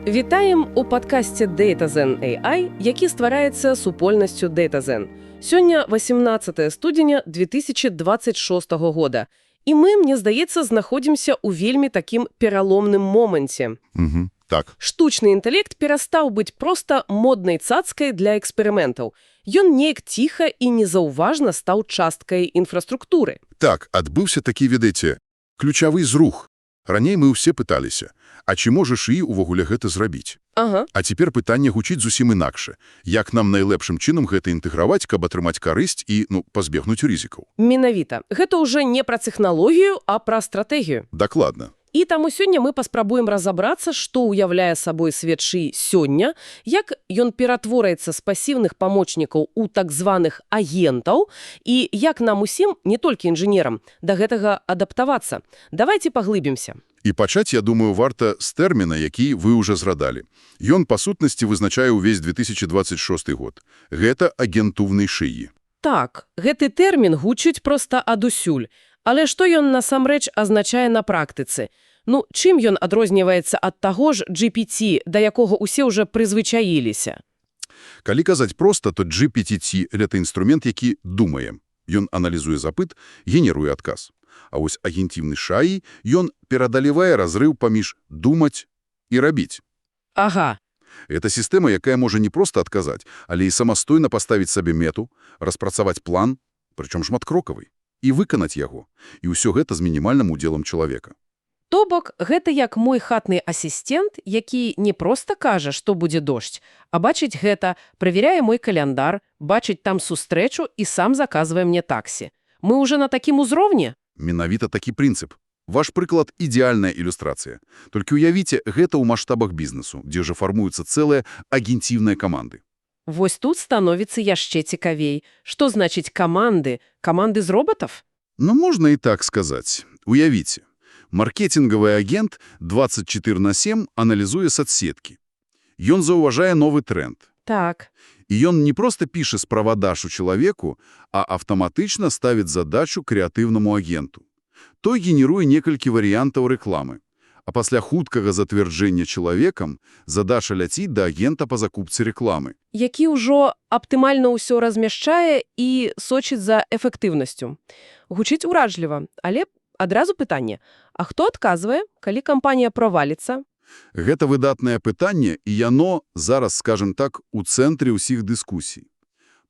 Вітаем у падкасці DataZen AI, які ствараецца супольнасцю DataZen. Сёння 18 студзеня 2026 года. І мы, мне здаецца, знаходзімся ў вельмі такім пераломным моманце. Так. Штучны інтэлект перастаў быць проста моднай цацкай для эксперыментаў. Ён неяк ціха і незаўважна стаў часткай інфраструктуры. Так, адбыўся такі, ведаеце, ключавы зрух. Раней мы ўсе пыталіся, а ці можаш і увогуле гэта зрабіць? Ага. А цяпер пытанне гучыць зусім інакше. Як нам найлепшым чынам гэта інтэграваць, каб атрымаць карысць і, пазбегнуць рызыкаў? Менавіта. Гэта ўжо не пра тэхналогію, а пра стратэгію. Дакладна. І таму сёння мы паспрабуем разабрацца, што ўяўляе сабой свет шыі сёння, як ён ператвораецца з пасіўных памочнікаў у так званых агентаў і як нам усім, не толькі інжынерам, да гэтага адаптавацца. Давайце паглыбімся. І пачаць, я думаю, варта з тэрміна, які вы ўжо зрадалі. Ён, па сутнасці, вызначае ўвесь 2026 год. Гэта агентуўнай шыі. Так, гэты тэрмін гучыць проста адусюль. Але што ён насамрэч азначае на практыцы? Чым ён адрозніваецца ад таго ж GPT, да якога ўсе ўжо прызвычаіліся? Калі казаць проста, то GPT – гэта інструмент, які думае. Ён аналізуе запыт, генеруе адказ. А вось агентіўны шаі, ён перадалівае разрыў паміж думаць і рабіць. Ага. Гэта сістэма, якая можа не проста адказаць, але і самастойна паставіць сабе мету, распрацаваць план, прычым шматкрокавы, і выканаць яго. І ўсё гэта з мінімальным удзелам чалавека. То бок, гэта як мой хатны асістэнт, які не проста кажа, што будзе дождж, а бачыць гэта, правяряе мой каляндар, бачыць там сустрэчу і сам заказвае мне таксі. Мы ўжо на такім узроўні? Менавіта такі прынцып. Ваш прыклад – ідеальная ілюстрацыя. Толькі уявіце, гэта ў маштабах бізнесу, дзе ж фармуюцца цэлыя агентіўныя каманды. Вось тут становіцца яшчэ цікавей. Што значыць каманды? Каманды з роботов? Можна і так сказаць. Уявіце. Маркетингавы агент 24/7 аналізуе соцсеткі. Ён заўважае новы тренд. Так. І ён не проста піша справадашу чалавеку, а аўтаматычна ставіць задачу крэатыўнаму агенту. Той генеруе некалькі варыянтаў рэкламы. А пасля хуткага зацвярджэння чалавекам задача ляціць да агента па закупцы рэкламы. Які ўжо аптымальна ўсё размяшчае і сочыць за эфектыўнасцю. Гучыць уражліва, але адразу пытанне. А хто адказвае, калі кампанія праваліцца? Гэта выдатнае пытанне, і яно зараз, скажем так, у цэнтры ўсіх дыскусій.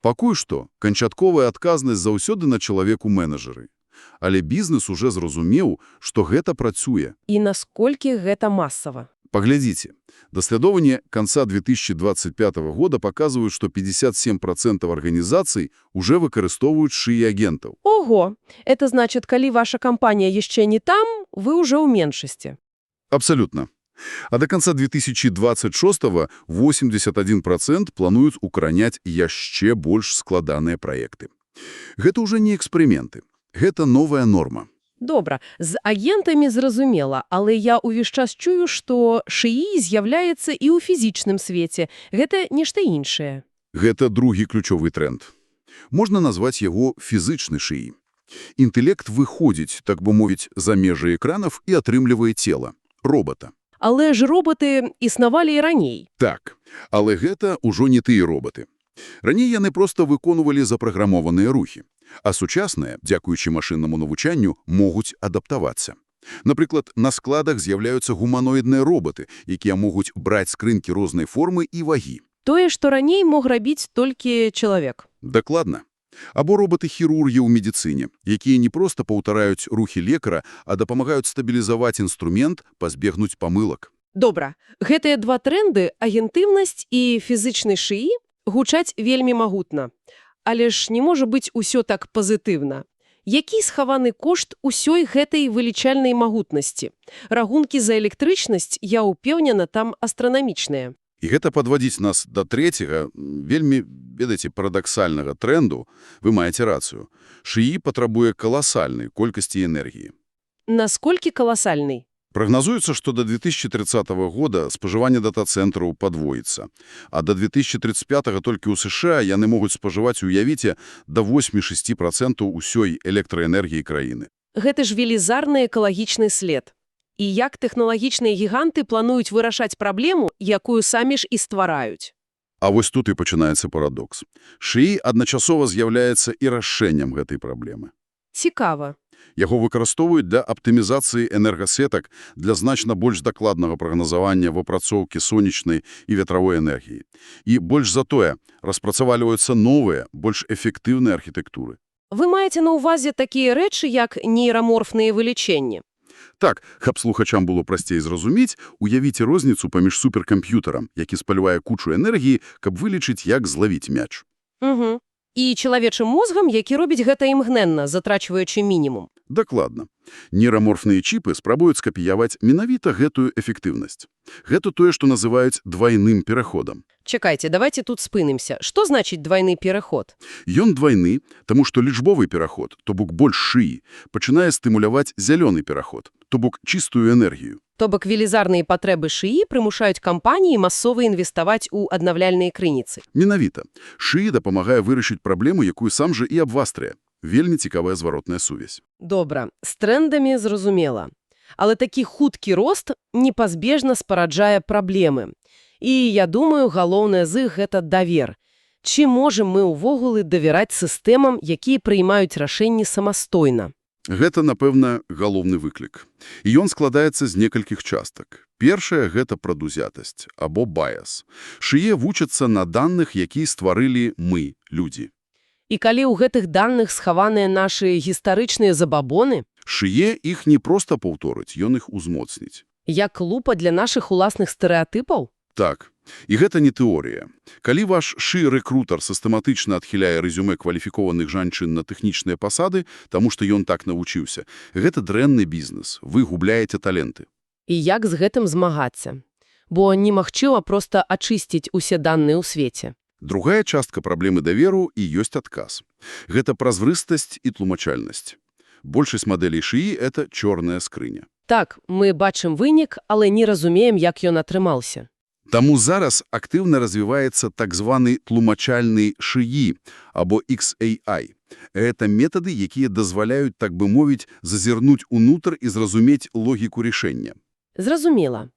Пакуль што, канчатковая адказнасць заўсёды на чалавеку-менеджары. Але бізнес уже зразумеў, што гэта працуе. І насколькі гэта масава? Паглядзіце. Даследаванні канца 2025 года паказваюць, што 57% арганізацый уже выкарыстоўваюць шыі агентаў. Ого! Это значит, калі ваша кампанія яшчэ не там, вы ўжо ў меншасці. Абсалютна. А до конца 2026-го 81% плануюць укараняць яшчэ больш складаныя праекты. Гэта ўжо не эксперыменты. Гэта новая норма. Добра, з агентамі зразумела, але я ўвесь час чую, што шыі з'яўляецца і ў фізічным свеце. Гэта нешта іншае. Гэта другі ключовы тренд. Можна назваць яго фізычны шыі. Інтэлект выходзіць, так бы мовіць, за межы экранаў і атрымлівае цела – робота. Але ж роботы існавалі і раней. Так, але гэта ўжо не тыя роботы. Раней яны проста выконвалі запраграмованыя рухі, а сучасныя, дзякуючы машыннаму навучанню, могуць адаптавацца. Напрыклад, на складах з'яўляюцца гуманоідныя роботы, якія могуць браць скрынкі рознай формы і вагі. Тое, што раней мог рабіць толькі чалавек. Дакладна. Або роботы-хірургі ў медыцыне, якія не проста паўтараюць рухі лекара, а дапамагаюць стабілізаваць інструмент, пазбегнуць памылак. Добра. Гэтыя два тренды, агентыўнасць і фізычны шыі, гучаць вельмі магутна. Але ж не можа быць усё так пазітыўна. Які схаваны кошт усёй гэтай вылічальнай магутнасці? Рахункі за электрычнасць, я ўпэўнена, там астранамічныя. І гэта падводзіць нас да трэцяга, вельмі, ведаеце, парадаксальнага тренду. Вы маеце рацыю. Шыі патрабуе каласальнай колькасці энергіі. Насколькі каласальнай? Прагназуецца, што да 2030 года спажыванне дата-цэнтраў падвоіцца, а да 2035 толькі ў США яны могуць спажываць, уявіце, да 8-6% усёй электраэнергіі краіны. Гэта ж велізарны экалагічны след. І як тэхналагічныя гіганты плануюць вырашаць праблему, якую самі ж і ствараюць. А вось тут і пачынаецца парадокс. ШИІ адначасова з'яўляецца і рашэннем гэтай праблемы. Цікава. Яго выкарыстоўваюць для аптымізацыі энергасетак, для значна больш дакладнага прагназавання выпрацоўкі сонечнай і ветравой энергіі. І больш за тое, распрацавальваюцца новыя, больш эфектыўныя архітэктуры. Вы маеце на ўвазе такія рэчы, як нейраморфныя вылічэнні? Так, каб слухачам было прасцей зразумець, уявіце розніцу паміж суперкамп'ютарам, які спалівае кучу энергіі, каб вылічыць, як злавіць мяч. Угу. І чалавечым мозгам, які робіць гэта імгненна, затрачваючы мінімум. Дакладна. Нейраморфныя чіпы спрабуюць скапіяваць менавіта гэтую эфектыўнасць. Гэта тое, што называюць двайным пераходам. Чакайце, давайте тут спынымся. Што значыць двайны пераход? Ён двайны, таму што лічбовы пераход, то бок больш ШИІ, пачынае стымуляваць зялёны пераход, то бок чыстую энергію. То бок велізарныя патрэбы ШИІ прымушаюць кампаніі масова інвеставаць у аднаўляльныя крыніцы. Менавіта. ШИІ дапамагае вырашыць праблему, якую сам жа і абвастрае. Вельмі цікавая зваротная сувязь. Добра, з трэндамі зразумела. Але такі хуткі рост непазбежна спараджае праблемы. І, я думаю, галоўнае з іх – гэта давер. Ці можам мы ўвогуле давяраць сістэмам, якія прыймаюць рашэнні самастойна? Гэта, напэўна, галоўны выклік. І ён складаецца з некалькіх частак. Першая – гэта прадузятасць, або баяс. ШИІ вучацца на даных, якія стварылі мы, людзі. І калі ў гэтых даных схаваныя нашы гістарычныя забабоны, ШИІ іх не проста паўторыць, ён іх узмоцніць. як лупа для нашых уласных стэрэатыпаў? Так. І гэта не тэорія. Калі ваш ШИІ-рэкрутар сістэматычна адхіляе рэзюмэ кваліфікованых жанчын на тэхнічныя пасады, таму што ён так навучыўся, гэта дрэнны бізнес, вы губляеце таленты. І як з гэтым змагацца? Бо немагчыма проста ачысціць усе даныя ў свеце. Другая частка праблемы даверу і ёсць адказ. Гэта празрыстасць і тлумачальнасць. Большасць мадэлей ШИІ – это чорная скрыня. Так, мы бачым вынік, але не разумеем, як ён атрымаўся. Таму зараз актыўна развіваецца так званы тлумачальны ШИІ, або XAI. Гэта метады, якія дазваляюць, так бы мовіць, зазірнуць унутр і зразумець логіку рашэння. Зразумела.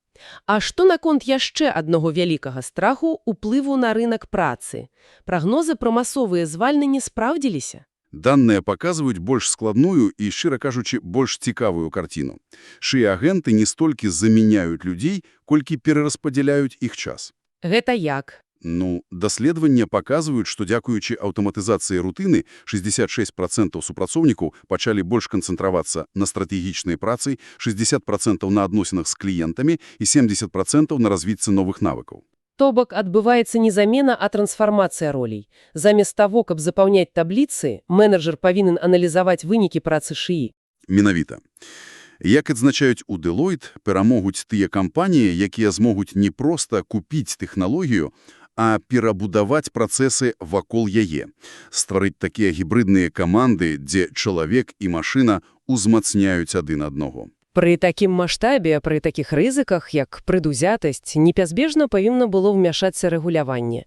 А што наконт яшчэ аднаго вялікага страху ўплыву на рынак працы? Прагнозы пра масовыя звальненні спраўдзіліся? Даныя паказваюць больш складную і, шчыра кажучы, больш цікавую карціну. ШИІ-агенты не столькі замяняюць людзей, колькі перараспадзяляюць іх час. Гэта як? Даследаванні паказваюць, што дзякуючы аўтаматызацыі рутыны 66% супрацоўнікаў пачалі больш канцэнтравацца на стратэгічнай працы, 60% на адносінах з кліентамі і 70% на развіцці новых навыкаў. То бок адбываецца не замена, а трансфармацыя ролей. Замест таго, каб запаўняць табліцы, менеджер павінен аналізаваць вынікі працы ШИІ. Менавіта. Як адзначаюць у Deloitte, перамогуць тыя кампаніі, якія змогуць не проста купіць тэхналогію, а перабудаваць працэсы вакол яе. Стварыць такія гібрыдныя каманды, дзе чалавек і машына узмацняюць адзін аднаго. Пры такім маштабе, пры такіх рызыках, як прадузятасць, непазбежна павінна было ўмяшацца рэгуляванне.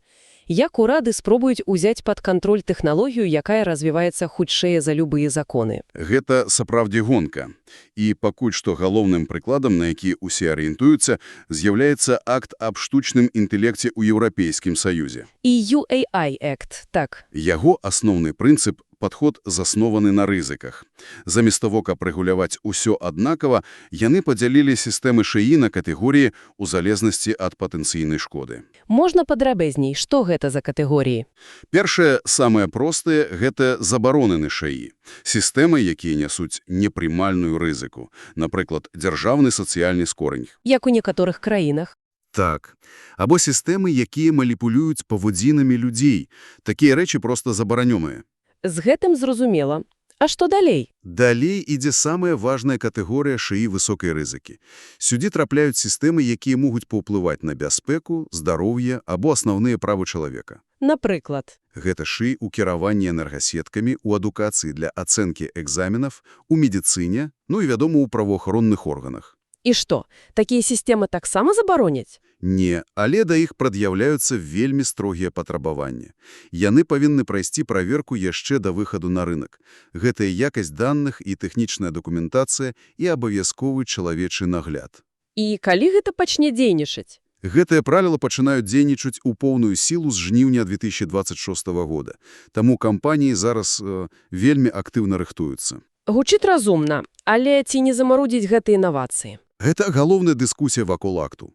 Як урады спробуюць узяць пад кантроль тэхналогію, якая развіваецца хутчэй за любыя законы? Гэта сапраўдзе гонка. І пакуль што галоўным прыкладам, на які ўсе арыентуюцца, з'яўляецца акт аб штучным інтэлекце ў Еўрапейскім Саюзе. І UAI Act, так. Яго асноўны прынцып – падход заснованы на рызыках. Замест таго, каб рэгуляваць усё аднакава, яны падзялілі сістэмы ШИІ на катэгорыі ў залежнасці ад патэнцыйнай шкоды. Можна падрабязней, што гэта за катэгорыі? Першае, самае простае – гэта забаронены ШИІ. Сістэмы, якія нясуць непрымальную рызыку. Напрыклад, дзяржаўны сацыяльны скорань. Як у некаторых краінах. Так. Або сістэмы, якія маніпулююць паводзінамі людзей. Такія рэчы проста забаранёныя. З гэтым зразумела. А што далей? Далей ідзе самая важная катэгорыя ШИІ высокай рызыкі. Сюды трапляюць сістэмы, якія могуць паўплываць на бяспеку, здароўе або асноўныя правы чалавека. Напрыклад. Гэта ШИІ ў кіраванні энергасеткамі, у адукацыі для ацэнкі экзаменаў, у медыцыне, і, вядома, у праваахоронных органах. І што, такія сістэмы таксама забароняць? Не, але да іх прад'яўляюцца вельмі строгія патрабаванні. Яны павінны прайсці праверку яшчэ да выхаду на рынок. Гэта і якасць даных, і тэхнічная дакументацыя, і абавязковы чалавечы нагляд. І калі гэта пачне дзейнічаць? Гэтыя правілы пачынаюць дзейнічаць у поўную сілу з жніўня 2026 года. Таму кампаніі зараз вельмі актыўна рыхтуюцца. Гучыць разумна, але ці не замарудзіць гэтыя інавацыі? Гэта галоўная дыскусія вакол акту.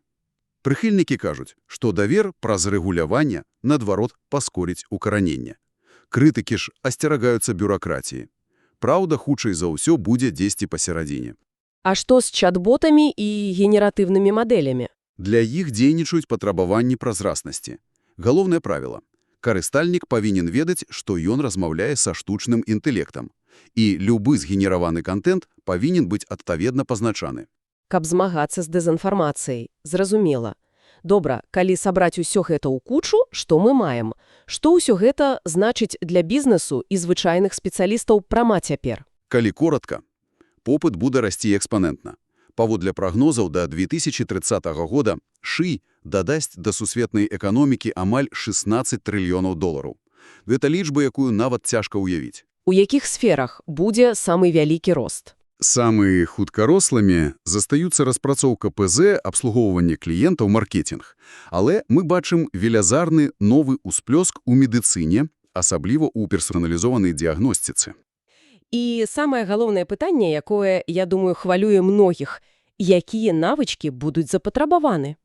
Прыхільнікі кажуць, што давер праз рэгуляванне, наадварот, паскоріць укараненне. Крытыкі ж асцерагаюцца бюракратіі. Праўда, хутчэй за ўсё будзе дзесьці пасерадзіне. А што з чат-ботамі і генератыўнымі мадэлямі? Для іх дзейнічаюць патрабаванні празраснасці. Галоўнае правіла. Карыстальнік павінен ведаць, што ён размаўляе са штучным інтэлектам. І любы згенераваны кантэнт павінен быць адпаведна пазначаны. Каб змагацца з дэзінфармацыяй. Зразумела. Добра, калі сабраць усё гэта ў кучу, што мы маем? Што ўсё гэта значыць для бізнесу і звычайных спецыялістаў прама цяпер? Калі коратка, попыт будзе расці экспанентна. Паводле прагнозаў, да 2030 года ШИ дадасць да сусветнай эканомікі амаль 16 трыльёнаў долараў. Гэта лічба, якую нават цяжка ўявіць. У якіх сферах будзе самы вялікі рост? Самы хуткарослымі застаюцца распрацоўка ПЗ, абслугоўванне кліентаў, маркетинг. Але мы бачым велязарны новы ўсплёск у медыцыне, асабліва ў персаналізованай дыягностыцы. І самае галоўнае пытанне, якое, я думаю, хвалюе многіх, якія навычкі будуць запатрабаваны?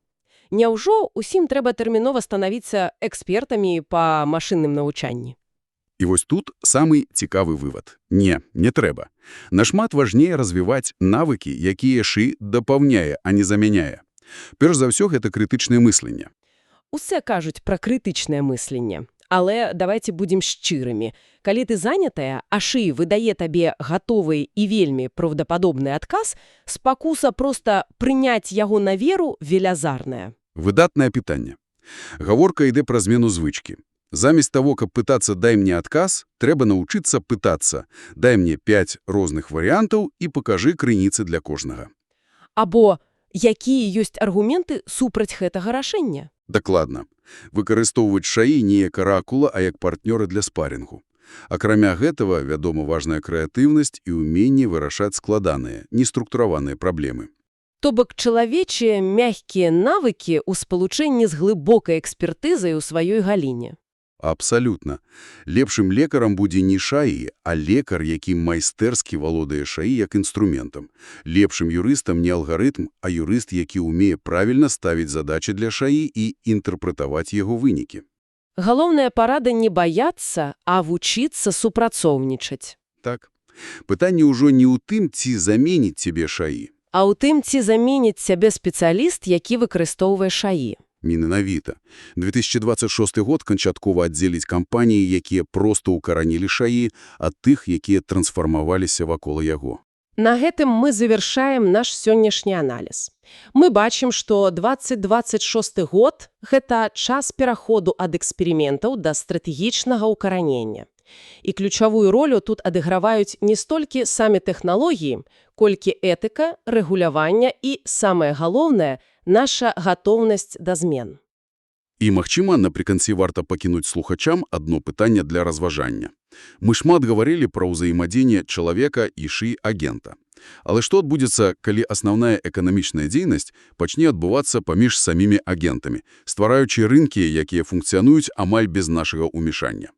Няўжо усім трэба тэрмінова станавіцца экспертамі па машынным навучанні? І вось тут самы цікавы вывад. Не трэба. Нашмат важней развіваць навыкі, якія ШИ дапаўняе, а не замяняе. Перш за ўсё, гэта крытычнае мысленне. Усе кажуць пра крытычнае мысленне. Але давайте будзем шчырымі. Калі ты занятая, а ШИ выдае табе гатовы і вельмі праўдападобны адказ, спакуса проста прыняць яго на веру велязарная. Выдатнае пытанне. Гаворка ідзе пра змену звычкі. Заместь того, каб пытацца «дай мне адказ», трэба научыцца пытацца «дай мне 5 розных варыянтаў і пакажы крыніцы для кожнага». Або якія ёсць аргументы супраць гэтага рашэння? Дакладна. Выкарыстоўваць ШАІ не як аракула, а як партнёры для спарынгу. Акрамя гэтага, вядома, важная крэатыўнасць і ўменне вырашаць складаныя, неструктураваныя праблемы. То бок чалавечыя мяккія навыкі ў спалучэнні з глыбокай экспертызай у сваёй галіне. Абсалютна. Лепшым лекарам будзе не ШАІ, а лекар, які майстэрскі валодае ШАІ як інструментам. Лепшым юрыстам не алгарытм, а юрыст, які ўмее правільна ставіць задачы для ШАІ і інтэрпрэтаваць яго вынікі. Галоўная парада не баяцца, а вучыцца супрацоўнічаць. Так. Пытанне ўжо не ў тым, ці заменіць цябе ШАІ, а ў тым, ці заменіць цябе спецыяліст, які выкарыстоўвае ШАІ. Менавіта. 2026 год канчаткова аддзеліць кампаніі, якія проста ўкаранілі ШАІ, ад тых, якія трансфармаваліся вакол яго. На гэтым мы завяршаем наш сённяшні аналіз. Мы бачым, што 2026 год – гэта час пераходу ад эксперыментаў да стратэгічнага ўкаранення. І ключавую ролю тут адыграваюць не столькі самі тэхналогіі, колькі этыка, рэгулявання і, самае галоўнае, наша гатоўнасць да змен. І, магчыма, напрыканцы варта пакінуць слухачам адно пытанне для разважання. Мы шмат гаварылі пра ўзаемадзеянне чалавека і ШИ-агента. Але што адбудзецца, калі асноўная эканамічная дзейнасць пачне адбывацца паміж самімі агентамі, ствараючы рынкі, якія функцыянуюць амаль без нашага ўмешання?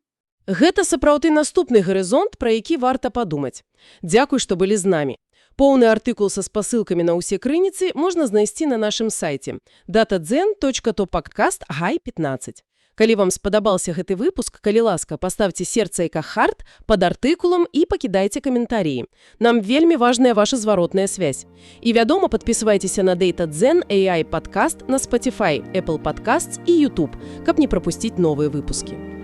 Гэта сапраўды наступны гарызонт, пра які варта падумаць. Дзякуй, што былі з намі. Поўны артыкул са спасылкамі на ўсе крыніцы можна знайсці на нашым сайце datazen.to/podcast-15. Калі вам спадабаўся гэты выпуск, калі ласка, паставце сердцайка «Харт» пад артыкулам і пакідайце каментарыі. Нам вельмі важная ваша зваротная связь. І, вядома, падпісвайцеся на DataZen AI падкаст на Spotify, Apple Podcasts і YouTube, каб не прапусціць новыя выпускі.